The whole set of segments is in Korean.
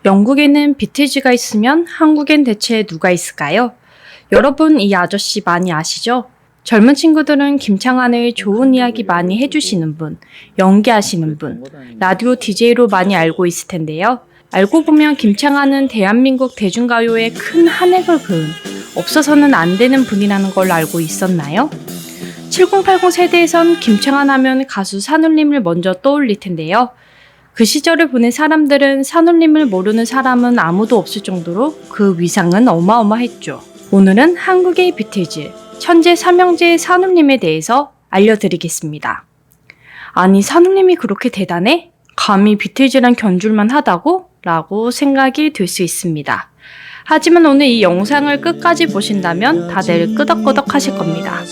영국에는 비틀즈가 있으면 한국엔 대체 누가 있을까요? 여러분 이 아저씨 많이 아시죠? 젊은 친구들은 김창완을 좋은 이야기 많이 해주시는 분, 연기하시는 분, 라디오 DJ로 많이 알고 있을 텐데요. 알고 보면 김창완은 대한민국 대중가요에 큰 한 획을 그은 없어서는 안 되는 분이라는 걸 알고 있었나요? 7080 세대에선 김창완 하면 가수 산울림을 먼저 떠올릴 텐데요. 그 시절을 보낸 사람들은 산울림을 모르는 사람은 아무도 없을 정도로 그 위상은 어마어마했죠. 오늘은 한국의 비틀즈, 천재 삼형제 산울림에 대해서 알려드리겠습니다. 아니 산울림이 그렇게 대단해? 감히 비틀즈랑 견줄만 하다고? 라고 생각이 들 수 있습니다. 하지만 오늘 이 영상을 끝까지 보신다면 다들 끄덕끄덕 하실 겁니다.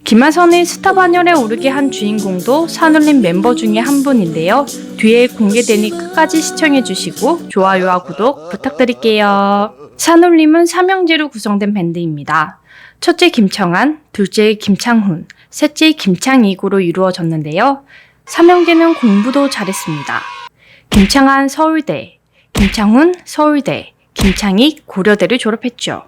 김하선의 스타 반열에 오르게 한 주인공도 산울림 멤버 중에 한 분인데요. 뒤에 공개되니 끝까지 시청해주시고 좋아요와 구독 부탁드릴게요. 산울림은 삼형제로 구성된 밴드입니다. 첫째 김청한, 둘째 김창훈, 셋째 김창익으로 이루어졌는데요. 삼형제는 공부도 잘했습니다. 김창한 서울대, 김창훈 서울대, 김창익 고려대를 졸업했죠.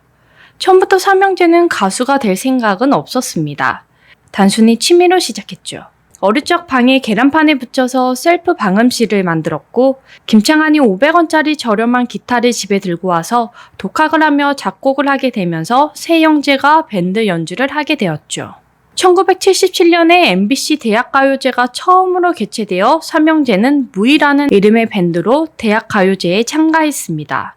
처음부터 삼형제는 가수가 될 생각은 없었습니다. 단순히 취미로 시작했죠. 어릴 적 방에 계란판에 붙여서 셀프 방음실을 만들었고 김창한이 500원짜리 저렴한 기타를 집에 들고 와서 독학을 하며 작곡을 하게 되면서 세 형제가 밴드 연주를 하게 되었죠. 1977년에 MBC 대학가요제가 처음으로 개최되어 삼형제는 무이라는 이름의 밴드로 대학가요제에 참가했습니다.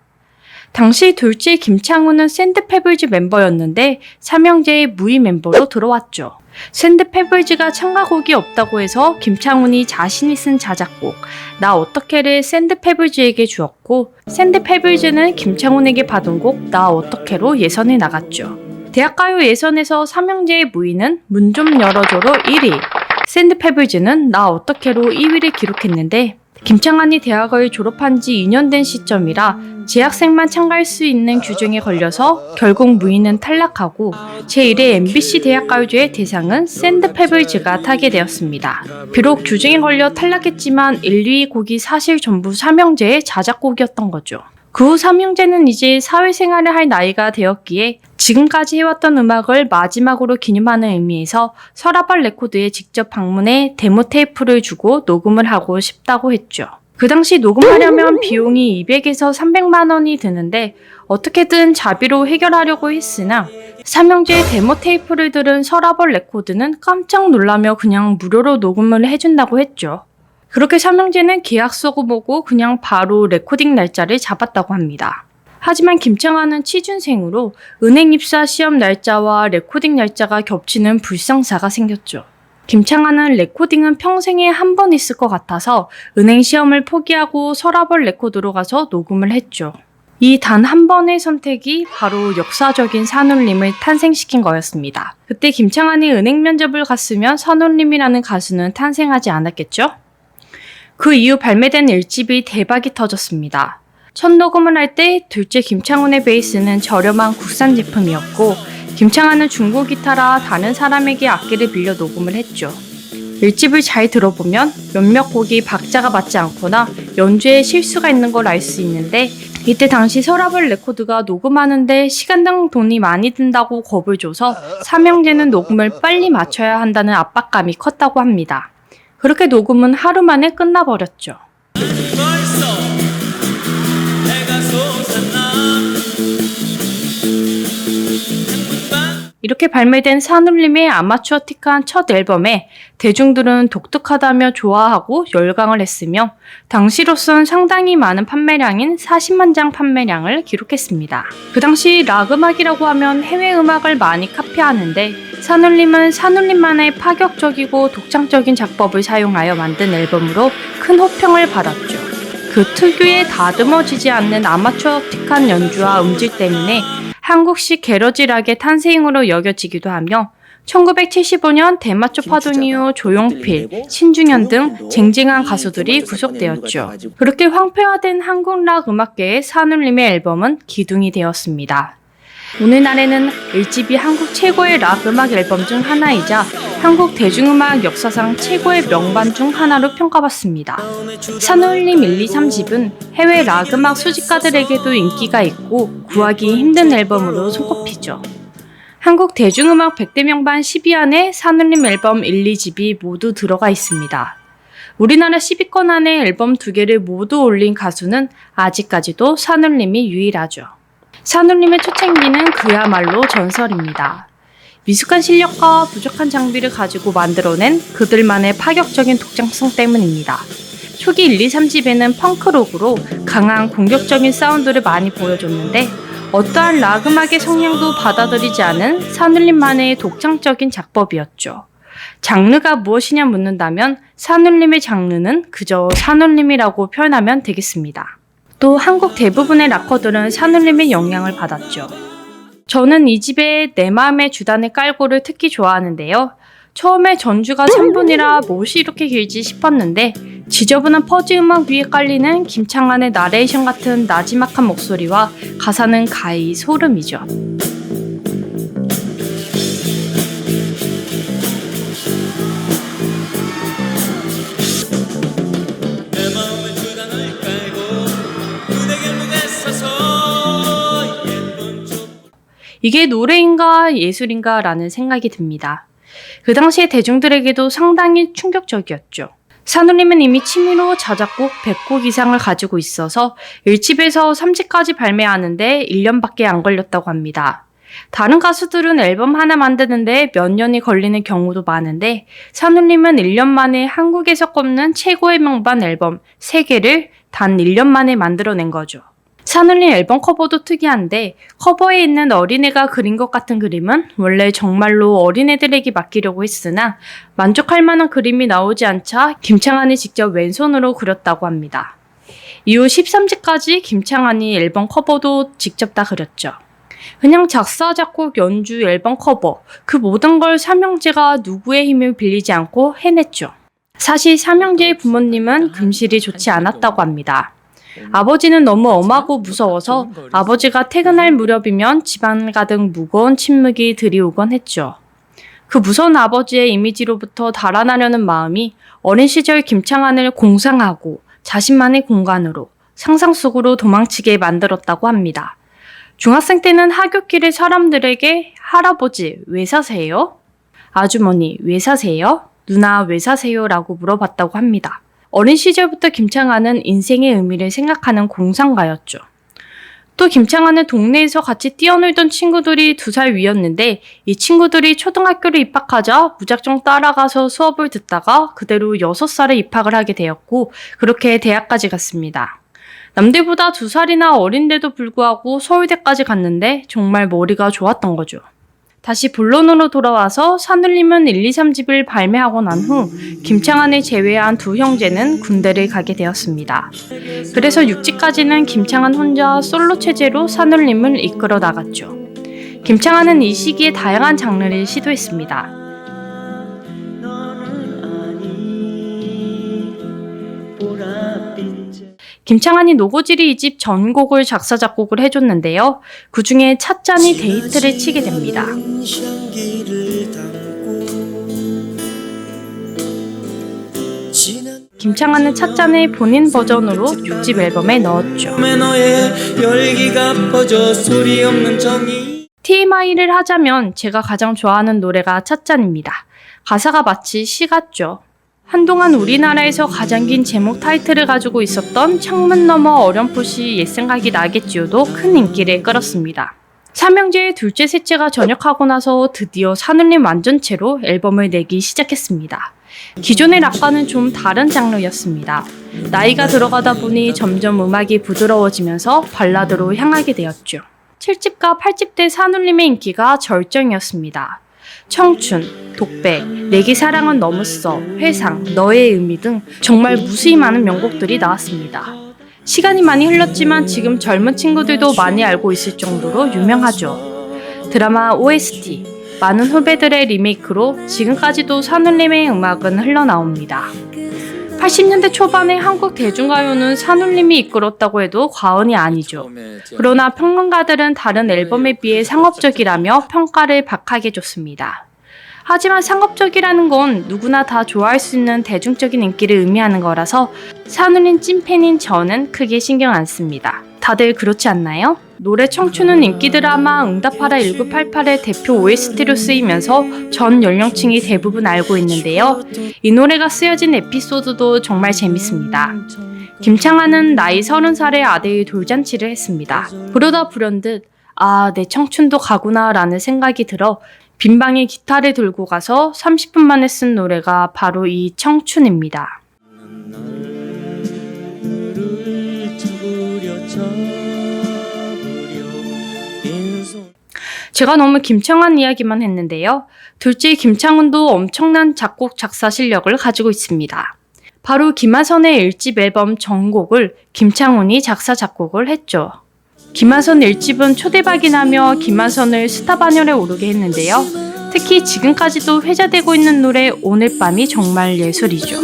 당시 둘째 김창훈은 샌드페블즈 멤버였는데 삼형제의 무이 멤버로 들어왔죠. 샌드페블즈가 참가곡이 없다고 해서 김창훈이 자신이 쓴 자작곡 나 어떻게를 샌드페블즈에게 주었고 샌드페블즈는 김창훈에게 받은 곡 나 어떻게로 예선에 나갔죠. 대학가요 예선에서 삼형제의 무이는 문 좀 열어줘로 1위, 샌드페블즈는 나 어떻게로 2위를 기록했는데 김창완이 대학을 졸업한 지 2년 된 시점이라 재학생만 참가할 수 있는 규정에 걸려서 결국 무이는 탈락하고 제1회 MBC 대학가요제의 대상은 샌드페블즈가 타게 되었습니다. 비록 규정에 걸려 탈락했지만 1, 2위 곡이 사실 전부 삼형제의 자작곡이었던 거죠. 그 후 삼형제는 이제 사회생활을 할 나이가 되었기에 지금까지 해왔던 음악을 마지막으로 기념하는 의미에서 서라벌 레코드에 직접 방문해 데모 테이프를 주고 녹음을 하고 싶다고 했죠. 그 당시 녹음하려면 비용이 200에서 300만 원이 드는데 어떻게든 자비로 해결하려고 했으나 삼형제의 데모 테이프를 들은 서라벌 레코드는 깜짝 놀라며 그냥 무료로 녹음을 해준다고 했죠. 그렇게 삼형제는 계약서고 뭐고 그냥 바로 레코딩 날짜를 잡았다고 합니다. 하지만 김창완은 취준생으로 은행 입사 시험 날짜와 레코딩 날짜가 겹치는 불상사가 생겼죠. 김창완은 레코딩은 평생에 한 번 있을 것 같아서 은행 시험을 포기하고 서라벌 레코드로 가서 녹음을 했죠. 이 단 한 번의 선택이 바로 역사적인 산울림을 탄생시킨 거였습니다. 그때 김창완이 은행 면접을 갔으면 산울림이라는 가수는 탄생하지 않았겠죠? 그 이후 발매된 1집이 대박이 터졌습니다. 첫 녹음을 할 때 둘째 김창훈의 베이스는 저렴한 국산 제품이었고 김창완은 중고 기타라 다른 사람에게 악기를 빌려 녹음을 했죠. 1집을 잘 들어보면 몇몇 곡이 박자가 맞지 않거나 연주에 실수가 있는 걸 알 수 있는데 이때 당시 서라벌 레코드가 녹음하는데 시간당 돈이 많이 든다고 겁을 줘서 삼형제는 녹음을 빨리 맞춰야 한다는 압박감이 컸다고 합니다. 그렇게 녹음은 하루 만에 끝나버렸죠. 이렇게 발매된 산울림의 아마추어틱한 첫 앨범에 대중들은 독특하다며 좋아하고 열광을 했으며 당시로선 상당히 많은 판매량인 40만 장 판매량을 기록했습니다. 그 당시 락 음악이라고 하면 해외 음악을 많이 카피하는데 산울림은 산울림만의 파격적이고 독창적인 작법을 사용하여 만든 앨범으로 큰 호평을 받았죠. 그 특유의 다듬어지지 않는 아마추어틱한 연주와 음질 때문에 한국식 게러지 락의 탄생으로 여겨지기도 하며 1975년 대마초 파동 이후 조용필, 신중현 등 쟁쟁한 가수들이 구속되었죠. 그렇게 황폐화된 한국 락 음악계의 산울림의 앨범은 기둥이 되었습니다. 오늘날에는 1집이 한국 최고의 락 음악 앨범 중 하나이자 한국 대중음악 역사상 최고의 명반 중 하나로 평가받습니다. 산울림 1, 2, 3집은 해외 락 음악 수집가들에게도 인기가 있고 구하기 힘든 앨범으로 손꼽히죠. 한국 대중음악 100대 명반 10위 안에 산울림 앨범 1, 2집이 모두 들어가 있습니다. 우리나라 10위권 안에 앨범 2개를 모두 올린 가수는 아직까지도 산울림이 유일하죠. 산울림의 초창기는 그야말로 전설입니다. 미숙한 실력과 부족한 장비를 가지고 만들어낸 그들만의 파격적인 독창성 때문입니다. 초기 1, 2, 3집에는 펑크록으로 강한 공격적인 사운드를 많이 보여줬는데 어떠한 락 음악의 성향도 받아들이지 않은 산울림만의 독창적인 작법이었죠. 장르가 무엇이냐 묻는다면 산울림의 장르는 그저 산울림이라고 표현하면 되겠습니다. 또 한국 대부분의 락커들은 산울림의 영향을 받았죠. 저는 이 집의 내 마음의 주단을 깔고를 특히 좋아하는데요. 처음에 전주가 3분이라 무엇이 이렇게 길지 싶었는데 지저분한 퍼지 음악 위에 깔리는 김창완의 나레이션 같은 나지막한 목소리와 가사는 가히 소름이죠. 이게 노래인가 예술인가 라는 생각이 듭니다. 그 당시에 대중들에게도 상당히 충격적이었죠. 산울림은 이미 취미로 자작곡 100곡 이상을 가지고 있어서 1집에서 3집까지 발매하는데 1년밖에 안 걸렸다고 합니다. 다른 가수들은 앨범 하나 만드는데 몇 년이 걸리는 경우도 많은데 산울림은 1년 만에 한국에서 꼽는 최고의 명반 앨범 3개를 단 1년 만에 만들어낸 거죠. 산울림 앨범 커버도 특이한데 커버에 있는 어린애가 그린 것 같은 그림은 원래 정말로 어린애들에게 맡기려고 했으나 만족할 만한 그림이 나오지 않자 김창완이 직접 왼손으로 그렸다고 합니다. 이후 13집까지 김창완이 앨범 커버도 직접 다 그렸죠. 그냥 작사, 작곡, 연주, 앨범 커버 그 모든 걸 삼형제가 누구의 힘을 빌리지 않고 해냈죠. 사실 삼형제의 부모님은 금실이 좋지 않았다고 합니다. 아버지는 너무 엄하고 무서워서 아버지가 퇴근할 무렵이면 집안 가득 무거운 침묵이 들이오곤 했죠. 그 무서운 아버지의 이미지로부터 달아나려는 마음이 어린 시절 김창완을 공상하고 자신만의 공간으로 상상 속으로 도망치게 만들었다고 합니다. 중학생 때는 하굣길에 사람들에게 할아버지 왜 사세요? 아주머니 왜 사세요? 누나 왜 사세요? 라고 물어봤다고 합니다. 어린 시절부터 김창완은 인생의 의미를 생각하는 공상가였죠. 또 김창완은 동네에서 같이 뛰어놀던 친구들이 2살 위였는데 이 친구들이 초등학교를 입학하자 무작정 따라가서 수업을 듣다가 그대로 6살에 입학을 하게 되었고 그렇게 대학까지 갔습니다. 남들보다 2살이나 어린데도 불구하고 서울대까지 갔는데 정말 머리가 좋았던 거죠. 다시 본론으로 돌아와서 산울림은 1, 2, 3집을 발매하고 난 후 김창완을 제외한 2 형제는 군대를 가게 되었습니다. 그래서 6집까지는 김창완 혼자 솔로 체제로 산울림을 이끌어 나갔죠. 김창완은 이 시기에 다양한 장르를 시도했습니다. 김창완이 노고지리 2집 전곡을 작사 작곡을 해줬는데요. 그 중에 찻잔이 데이트를 치게 됩니다. 김창완은 찻잔을 본인 버전으로 6집 앨범에 넣었죠. TMI를 하자면 제가 가장 좋아하는 노래가 찻잔입니다. 가사가 마치 시 같죠. 한동안 우리나라에서 가장 긴 제목 타이틀을 가지고 있었던 창문 너머 어렴풋이 옛 생각이 나겠지요도 큰 인기를 끌었습니다. 삼형제의 둘째, 셋째가 전역하고 나서 드디어 산울림 완전체로 앨범을 내기 시작했습니다. 기존의 락과는 좀 다른 장르였습니다. 나이가 들어가다 보니 점점 음악이 부드러워지면서 발라드로 향하게 되었죠. 7집과 8집 때 산울림의 인기가 절정이었습니다. 청춘, 독배, 내게 사랑은 너무 써, 회상, 너의 의미 등 정말 무수히 많은 명곡들이 나왔습니다. 시간이 많이 흘렀지만 지금 젊은 친구들도 많이 알고 있을 정도로 유명하죠. 드라마 OST, 많은 후배들의 리메이크로 지금까지도 산울림의 음악은 흘러나옵니다. 80년대 초반의 한국 대중가요는 산울림이 이끌었다고 해도 과언이 아니죠. 그러나 평론가들은 다른 앨범에 비해 상업적이라며 평가를 박하게 줬습니다. 하지만 상업적이라는 건 누구나 다 좋아할 수 있는 대중적인 인기를 의미하는 거라서 산울림 찐팬인 저는 크게 신경 안 씁니다. 다들 그렇지 않나요? 노래 청춘은 인기 드라마 응답하라 1988의 대표 OST로 쓰이면서 전 연령층이 대부분 알고 있는데요. 이 노래가 쓰여진 에피소드도 정말 재밌습니다. 김창완은 나이 30살의 아들이 돌잔치를 했습니다. 그러다 불현듯 내 청춘도 가구나 라는 생각이 들어 빈방에 기타를 들고 가서 30분 만에 쓴 노래가 바로 이 청춘입니다. 제가 너무 김창완 이야기만 했는데요. 둘째 김창훈도 엄청난 작곡 작사 실력을 가지고 있습니다. 바로 김하선의 1집 앨범 전곡을 김창훈이 작사 작곡을 했죠. 김하선 1집은 초대박이 나며 김하선을 스타 반열에 오르게 했는데요. 특히 지금까지도 회자되고 있는 노래 오늘 밤이 정말 예술이죠.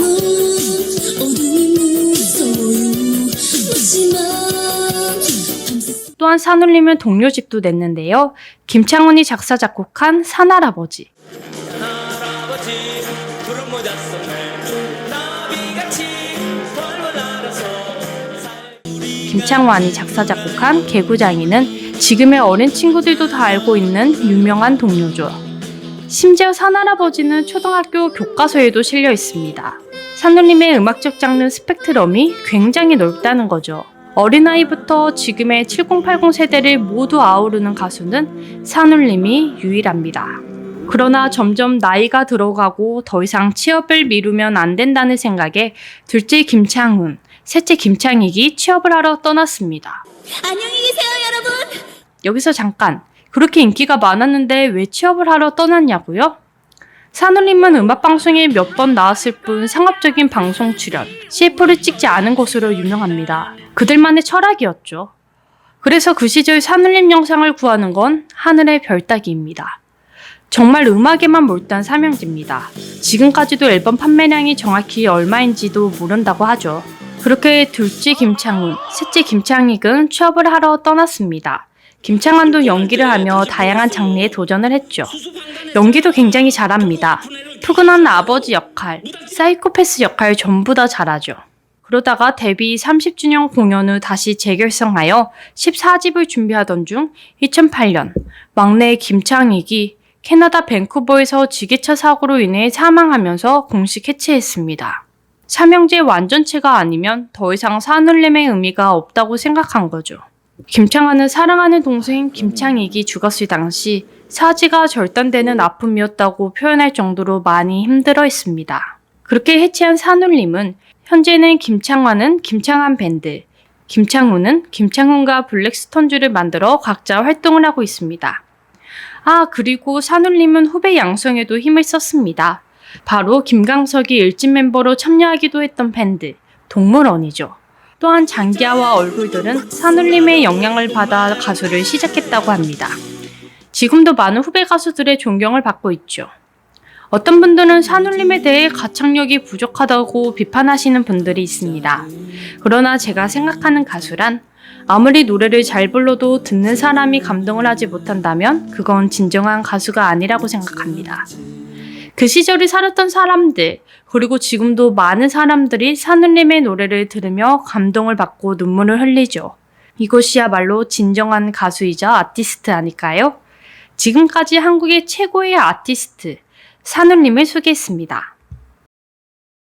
또한 산울림은 동료집도 냈는데요. 김창훈이 작사 작곡한 산할아버지. 김창완이 작사 작곡한 개구장이는 지금의 어린 친구들도 다 알고 있는 유명한 동요죠. 심지어 산할아버지는 초등학교 교과서에도 실려 있습니다. 산울림의 음악적 장르 스펙트럼이 굉장히 넓다는 거죠. 어린아이부터 지금의 7080 세대를 모두 아우르는 가수는 산울림이 유일합니다. 그러나 점점 나이가 들어가고 더 이상 취업을 미루면 안 된다는 생각에 둘째 김창훈, 셋째 김창익이 취업을 하러 떠났습니다. 안녕히 계세요, 여러분. 여기서 잠깐, 그렇게 인기가 많았는데 왜 취업을 하러 떠났냐고요? 산울림은 음악방송에 몇 번 나왔을 뿐 상업적인 방송 출연, CF를 찍지 않은 것으로 유명합니다. 그들만의 철학이었죠. 그래서 그 시절 산울림 영상을 구하는 건 하늘의 별 따기입니다. 정말 음악에만 몰두한 삼형제입니다. 지금까지도 앨범 판매량이 정확히 얼마인지도 모른다고 하죠. 그렇게 둘째 김창훈, 셋째 김창익은 취업을 하러 떠났습니다. 김창완도 연기를 하며 다양한 장르에 도전을 했죠. 연기도 굉장히 잘합니다. 푸근한 아버지 역할, 사이코패스 역할 전부 다 잘하죠. 그러다가 데뷔 30주년 공연 후 다시 재결성하여 14집을 준비하던 중 2008년 막내 김창익이 캐나다 밴쿠버에서 지게차 사고로 인해 사망하면서 공식 해체했습니다. 삼형제 완전체가 아니면 더 이상 산울림의 의미가 없다고 생각한 거죠. 김창완은 사랑하는 동생 김창익이 죽었을 당시 사지가 절단되는 아픔이었다고 표현할 정도로 많이 힘들어했습니다. 그렇게 해체한 산울림은 현재는 김창완은 김창완 밴드, 김창훈은 김창훈과 블랙스톤즈를 만들어 각자 활동을 하고 있습니다. 그리고 산울림은 후배 양성에도 힘을 썼습니다. 바로 김광석이 1집 멤버로 참여하기도 했던 밴드, 동물원이죠. 또한 장기하와 얼굴들은 산울림의 영향을 받아 가수를 시작했다고 합니다. 지금도 많은 후배 가수들의 존경을 받고 있죠. 어떤 분들은 산울림에 대해 가창력이 부족하다고 비판하시는 분들이 있습니다. 그러나 제가 생각하는 가수란 아무리 노래를 잘 불러도 듣는 사람이 감동을 하지 못한다면 그건 진정한 가수가 아니라고 생각합니다. 그 시절을 살았던 사람들, 그리고 지금도 많은 사람들이 산울림의 노래를 들으며 감동을 받고 눈물을 흘리죠. 이것이야말로 진정한 가수이자 아티스트 아닐까요? 지금까지 한국의 최고의 아티스트, 산울림을 소개했습니다.